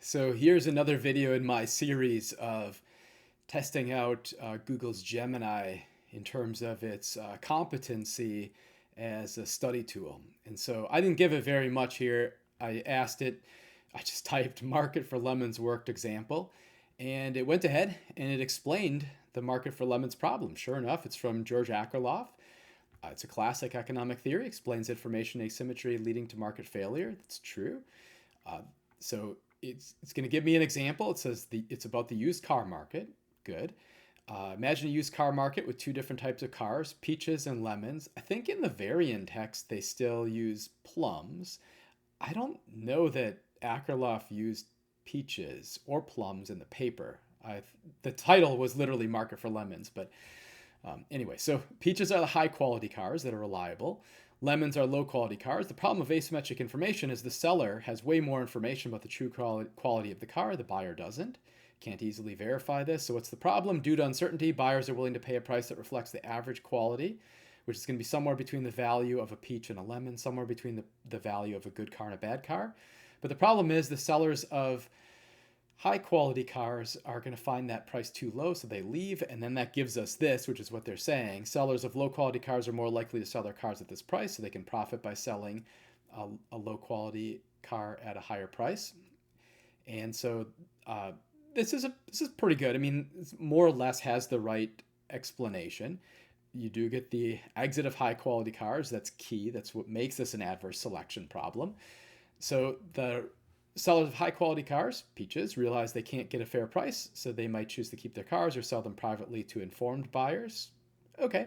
So here's another video in my series of testing out Google's Gemini in terms of its competency as a study tool. And so I didn't give it very much here. I asked it, I just typed market for lemons worked example, and it went ahead and it explained the market for lemons problem. Sure enough, it's from George Akerlof. It's a classic economic theory, explains information asymmetry leading to market failure. That's true. Uh, so it's going to give me an example. It says it's about the used car market. Good. Imagine a used car market with two different types of cars, peaches and lemons. I think in the variant text they still use plums. I don't know that Akerlof used peaches or plums in the paper. The title was literally Market for Lemons, but anyway, so peaches are the high quality cars that are reliable. Lemons are low quality cars. The problem of asymmetric information is the seller has way more information about the true quality of the car. The buyer doesn't. Can't easily verify this. So what's the problem? Due to uncertainty, buyers are willing to pay a price that reflects the average quality, which is going to be somewhere between the value of a peach and a lemon, somewhere between the value of a good car and a bad car. But the problem is the sellers of high quality cars are going to find that price too low, so they leave, and then that gives us this, which is what they're saying. Sellers of low quality cars are more likely to sell their cars at this price, so they can profit by selling a low quality car at a higher price. And so this is pretty good. I mean, it's more or less has the right explanation. You do get the exit of high quality cars. That's key. That's what makes this an adverse selection problem. So the sellers of high quality cars, peaches, realize they can't get a fair price, so they might choose to keep their cars or sell them privately to informed buyers. Okay.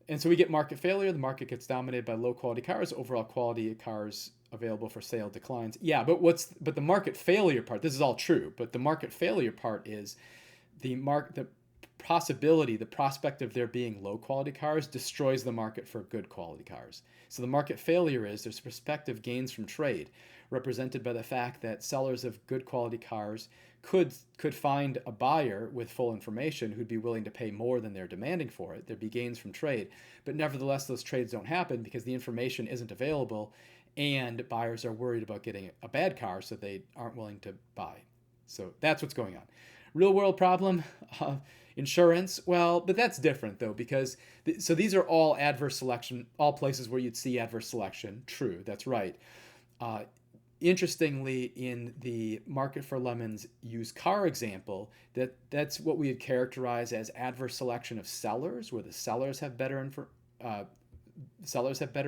And so we get market failure. The market gets dominated by low quality cars. Overall quality of cars available for sale declines. Yeah, but the market failure part, this is all true, but the market failure part is the possibility, the prospect of there being low quality cars destroys the market for good quality cars. So the market failure is there's prospective gains from trade, represented by the fact that sellers of good quality cars could find a buyer with full information who'd be willing to pay more than they're demanding for it. There'd be gains from trade, but nevertheless those trades don't happen because the information isn't available and buyers are worried about getting a bad car, so they aren't willing to buy. So that's what's going on. Real world problem, insurance. Well, but that's different though, because so these are all adverse selection, all places where you'd see adverse selection. True, that's right. Interestingly, in the market for lemons used car example, that's what we would characterize as adverse selection of sellers, where the sellers have better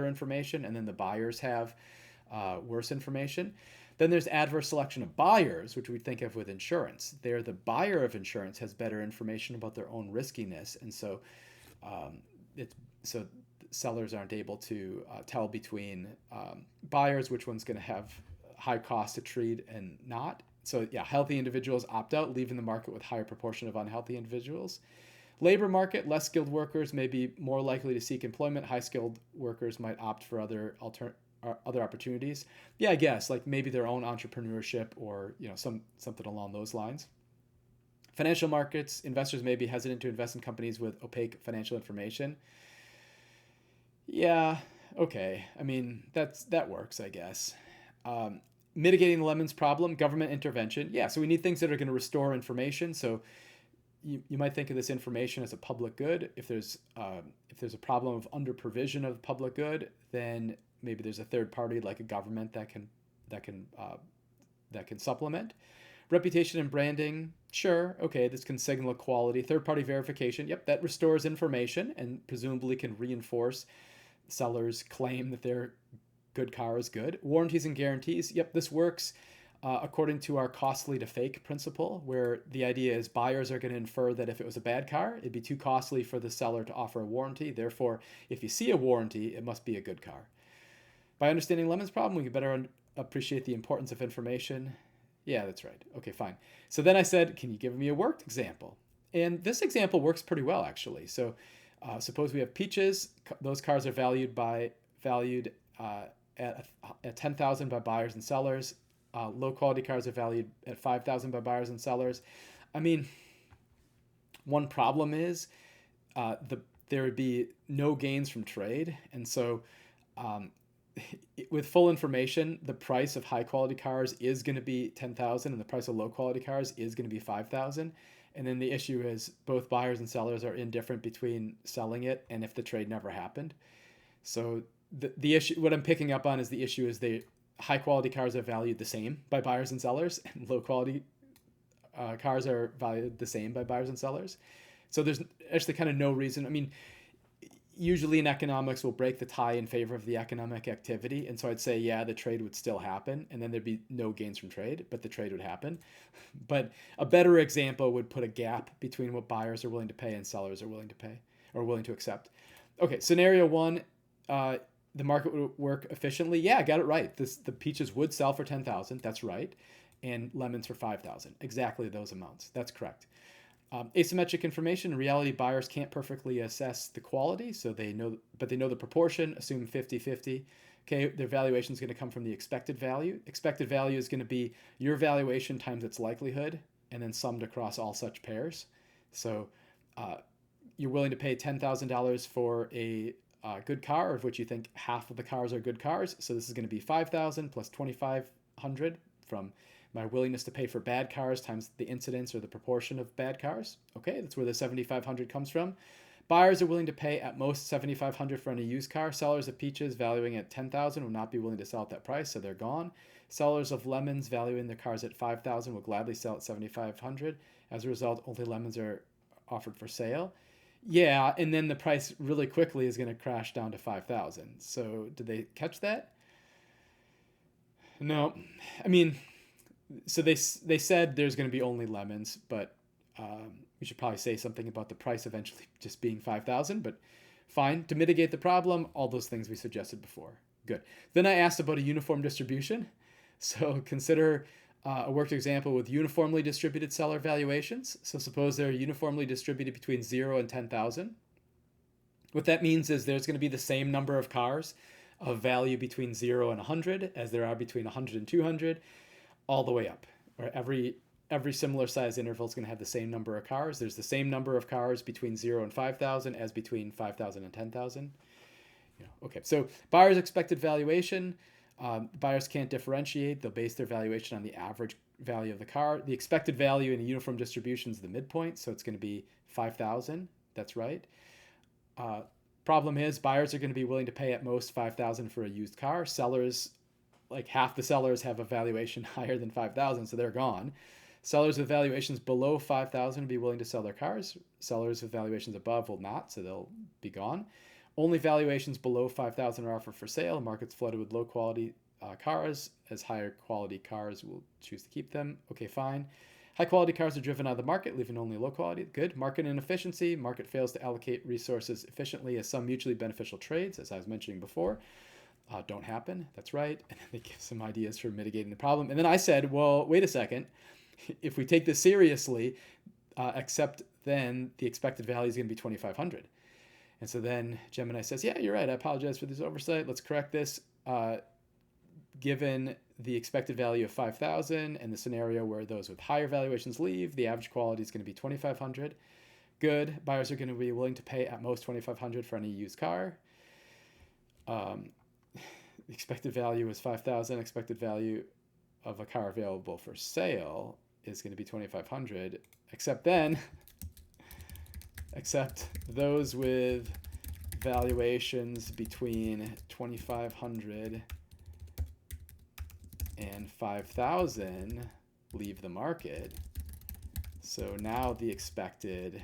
information, and then the buyers have worse information. Then there's adverse selection of buyers, which we think of with insurance. There, the buyer of insurance has better information about their own riskiness, and so sellers aren't able to tell between buyers which one's going to have high cost to treat and not. So yeah, healthy individuals opt out, leaving the market with higher proportion of unhealthy individuals. Labor market, less skilled workers may be more likely to seek employment. High skilled workers might opt for other opportunities. Yeah, I guess like maybe their own entrepreneurship or something along those lines. Financial markets, investors may be hesitant to invest in companies with opaque financial information. Yeah, okay. I mean, that works, I guess. Mitigating the lemons problem, government intervention. Yeah, so we need things that are going to restore information. So you might think of this information as a public good. If there's a problem of under provision of public good, then maybe there's a third party like a government that can supplement. Reputation and branding, sure, okay, this can signal quality. Third party verification, yep, that restores information and presumably can reinforce sellers' claim that their good car is good. Warranties and guarantees, yep, this works according to our costly to fake principle, where the idea is buyers are going to infer that if it was a bad car, it'd be too costly for the seller to offer a warranty. Therefore, if you see a warranty, it must be a good car. By understanding Lemon's problem, we can better appreciate the importance of information. Yeah, that's right. Okay, fine. So then I said, can you give me a worked example? And this example works pretty well, actually. So suppose we have peaches. Those cars are valued at $10,000 by buyers and sellers. Low quality cars are valued at $5,000 by buyers and sellers. I mean, one problem is there would be no gains from trade, and so with full information, the price of high quality cars is going to be 10,000 and the price of low quality cars is going to be 5,000. And then the issue is both buyers and sellers are indifferent between selling it and if the trade never happened. So the issue, what I'm picking up on is the issue is the high quality cars are valued the same by buyers and sellers, and low quality cars are valued the same by buyers and sellers. So there's actually kind of no reason. I mean, usually in economics we'll break the tie in favor of the economic activity, and so I'd say yeah, the trade would still happen and then there'd be no gains from trade, but the trade would happen. But a better example would put a gap between what buyers are willing to pay and sellers are willing to pay or willing to accept. Okay, scenario one, the market would work efficiently. Yeah, I got it right. The peaches would sell for 10,000. That's right. And lemons for 5,000. Exactly those amounts. That's correct. Asymmetric information. In reality, buyers can't perfectly assess the quality, so they know the proportion. Assume 50-50. Okay, their valuation is going to come from the expected value. Expected value is going to be your valuation times its likelihood, and then summed across all such pairs. So you're willing to pay $10,000 for a good car, of which you think half of the cars are good cars. So this is going to be 5,000 plus 2,500 from my willingness to pay for bad cars times the incidence or the proportion of bad cars. Okay, that's where the 7,500 comes from. Buyers are willing to pay at most 7,500 for any used car. Sellers of peaches valuing at 10,000 will not be willing to sell at that price, so they're gone. Sellers of lemons valuing their cars at 5,000 will gladly sell at 7,500. As a result, only lemons are offered for sale. Yeah, and then the price really quickly is going to crash down to 5,000. So did they catch that? No. I mean, so they said there's going to be only lemons, but we should probably say something about the price eventually just being 5,000, but fine. To mitigate the problem, all those things we suggested before. Good. Then I asked about a uniform distribution. So consider a worked example with uniformly distributed seller valuations. So suppose they're uniformly distributed between 0 and 10,000. What that means is there's going to be the same number of cars of value between 0 and 100 as there are between 100 and 200, all the way up. Or every similar size interval is going to have the same number of cars. There's the same number of cars between 0 and 5,000 as between 5,000 and 10,000. Okay, so buyer's expected valuation. Buyers can't differentiate. They'll base their valuation on the average value of the car. The expected value in a uniform distribution is the midpoint, so it's going to be 5,000. That's right. Problem is, buyers are going to be willing to pay at most 5,000 for a used car. Sellers, like half the sellers, have a valuation higher than 5,000, so they're gone. Sellers with valuations below 5,000 will be willing to sell their cars. Sellers with valuations above will not, so they'll be gone. Only valuations below 5,000 are offered for sale. The market's flooded with low quality cars, as higher quality cars will choose to keep them. Okay, fine. High quality cars are driven out of the market, leaving only low quality. Good. Market inefficiency. Market fails to allocate resources efficiently, as some mutually beneficial trades, as I was mentioning before, don't happen. That's right. And then they give some ideas for mitigating the problem. And then I said, well, wait a second. If we take this seriously, except then the expected value is going to be 2,500. And so then Gemini says, yeah, you're right. I apologize for this oversight. Let's correct this. Given the expected value of 5,000 and the scenario where those with higher valuations leave, the average quality is going to be 2,500. Good. Buyers are going to be willing to pay at most 2,500 for any used car. The expected value is 5,000. Expected value of a car available for sale is going to be 2,500, except those with valuations between 2,500 and 5,000 leave the market. So now the expected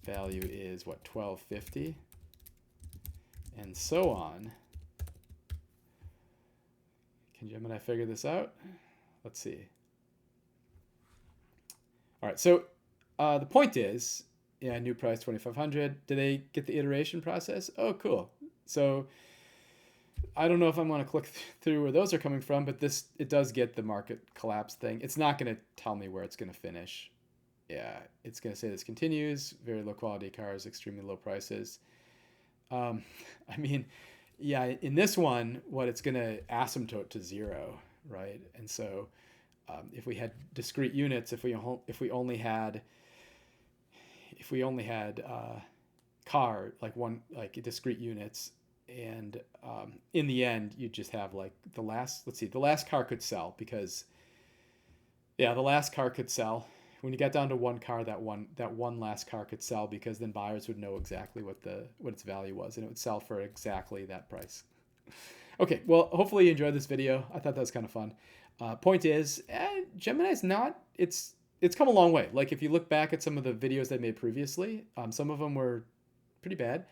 value is what, 1,250, and so on. Can Gemini figure this out? Let's see. All right, so the point is, yeah, new price 2,500. Did they get the iteration process? Oh, cool. So I don't know if I'm going to click through where those are coming from, but it does get the market collapse thing. It's not going to tell me where it's going to finish. Yeah, it's going to say this continues, very low quality cars, extremely low prices. I mean, yeah, in this one, what it's going to asymptote to 0, right? And so if we had discrete units, if we only had car, like discrete units, And in the end, you just have like the last, let's see, the last car could sell because, yeah, the last car could sell. When you got down to one car, that one last car could sell because then buyers would know exactly what its value was, and it would sell for exactly that price. Okay, well, hopefully you enjoyed this video. I thought that was kind of fun. Point is, Gemini's not. It's come a long way. Like if you look back at some of the videos they made previously, some of them were pretty bad.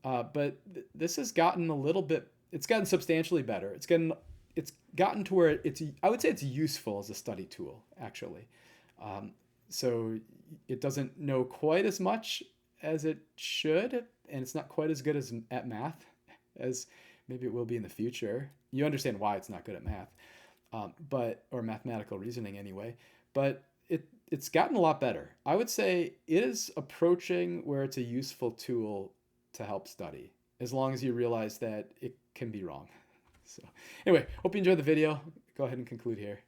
But this has gotten a little bit. It's gotten substantially better. It's gotten to where it's. I would say it's useful as a study tool, actually. Um, so it doesn't know quite as much as it should, and it's not quite as good as at math as maybe it will be in the future. You understand why it's not good at math, but or mathematical reasoning anyway. But it's gotten a lot better. I would say it is approaching where it's a useful tool to help study, as long as you realize that it can be wrong. So anyway, hope you enjoyed the video. Go ahead and conclude here.